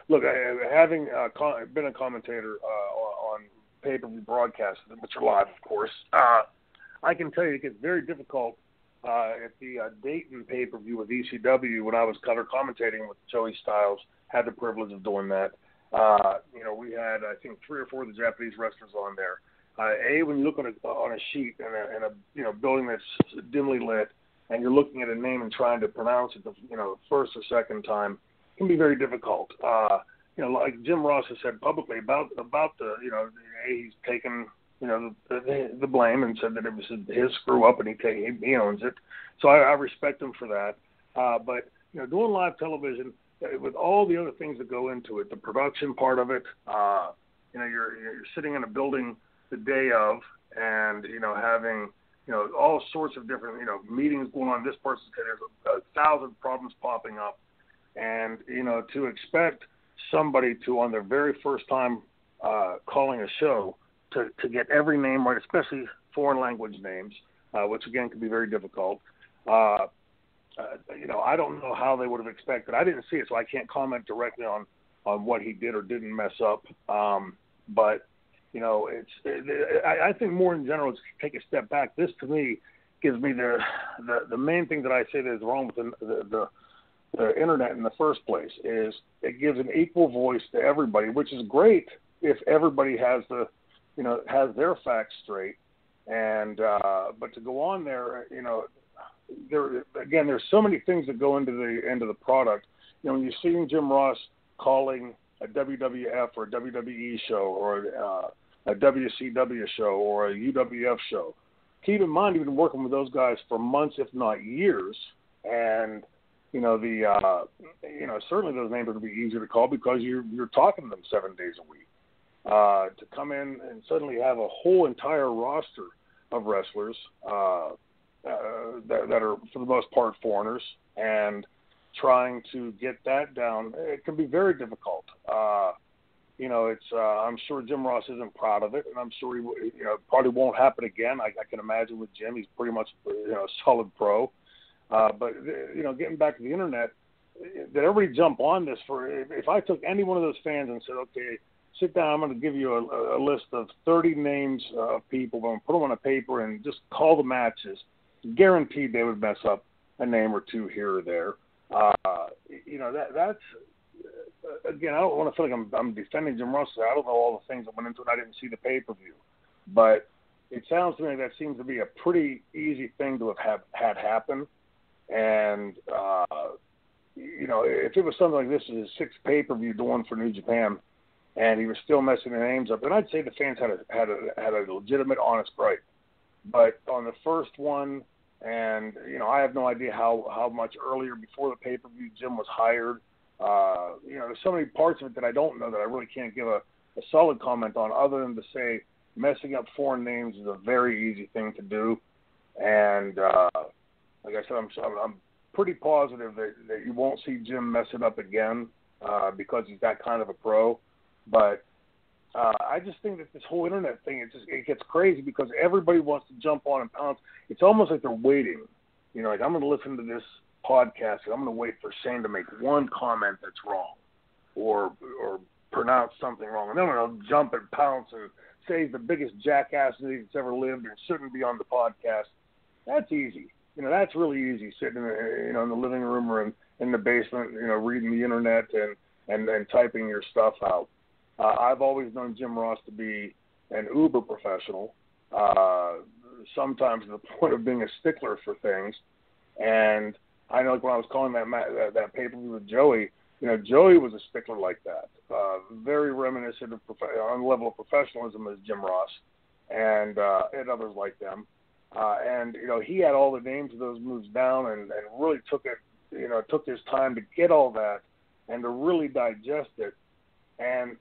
look, having been a commentator on pay-per-view broadcasts, which are live, of course, I can tell you it gets very difficult at the Dayton pay-per-view with ECW when I was color commentating with Joey Styles. Had the privilege of doing that. We had, I think, 3 or 4 of the Japanese wrestlers on there. When you look on a sheet in a building that's dimly lit, and you're looking at a name and trying to pronounce it the first or second time, it can be very difficult. Like Jim Ross has said publicly about the he's taken the blame and said that it was his screw up and he owns it. So I respect him for that. But doing live television with all the other things that go into it, the production part of it, you're sitting in a building the day of, and having all sorts of different meetings going on. This person's there's 1,000 problems popping up, and to expect somebody to on their very first time calling a show to get every name right, especially foreign language names, which again can be very difficult. I don't know how they would have expected. I didn't see it, so I can't comment directly on what he did or didn't mess up. But I think more in general, to take a step back, this to me gives me the main thing that I say that is wrong with the internet in the first place is it gives an equal voice to everybody, which is great if everybody has has their facts straight. And but to go on there, there's so many things that go into the product. When you're seeing Jim Ross calling a WWF or a WWE show or a WCW show or a UWF show, keep in mind you've been working with those guys for months, if not years, and certainly those names are going to be easier to call because you're talking to them 7 days a week. To come in and suddenly have a whole entire roster of wrestlers that are, for the most part, foreigners, and trying to get that down, it can be very difficult. I'm sure Jim Ross isn't proud of it, and I'm sure he probably won't happen again. I can imagine with Jim, he's pretty much a solid pro. But getting back to the internet, that everybody jump on this if I took any one of those fans and said, okay, sit down, I'm going to give you a list of 30 names of people, I'm going to put them on a paper and just call the matches, guaranteed they would mess up a name or two here or there. That's again, I don't want to feel like I'm defending Jim Ross. I don't know all the things that went into it. I didn't see the pay-per-view. But it sounds to me like that seems to be a pretty easy thing to have had happen. And, if it was something like this is his 6th pay-per-view doing for New Japan, and he was still messing the names up, then I'd say the fans had a legitimate, honest gripe. But on the first one, and, I have no idea how much earlier before the pay-per-view Jim was hired. There's so many parts of it that I don't know that I really can't give a solid comment on, other than to say messing up foreign names is a very easy thing to do. And like I said, I'm pretty positive that you won't see Jim mess it up again because he's that kind of a pro. But I just think that this whole internet thing, it gets crazy because everybody wants to jump on and pounce. It's almost like they're waiting. Like I'm going to listen to this podcast and I'm going to wait for Shane to make one comment that's wrong or pronounce something wrong. And then they'll jump and pounce and say he's the biggest jackass that's ever lived and shouldn't be on the podcast. That's easy. That's really easy, sitting in the living room or in the basement, reading the internet and typing your stuff out. I've always known Jim Ross to be an uber professional, sometimes to the point of being a stickler for things. And I know when I was calling that pay-per-view with Joey, Joey was a stickler like that, very reminiscent of on the level of professionalism as Jim Ross and others like them. And he had all the names of those moves down and really took his time to get all that and to really digest it. And,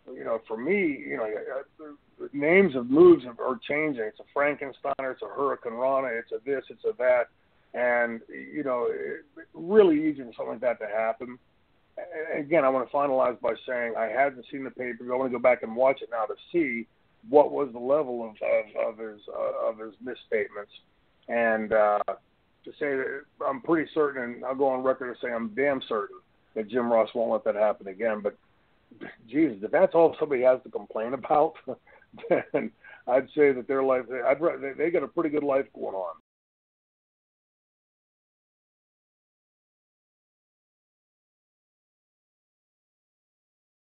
for me, names of moves are changing. It's a Frankensteiner, it's a Hurricane Rana, it's a this, it's a that. And, really easy for something like that to happen. Again, I want to finalize by saying I hadn't seen the pay-per-view. I want to go back and watch it now to see what was the level of his misstatements. And to say that I'm pretty certain, and I'll go on record to say I'm damn certain that Jim Ross won't let that happen again. But Jesus, if that's all somebody has to complain about, then I'd say that their life, they got a pretty good life going on.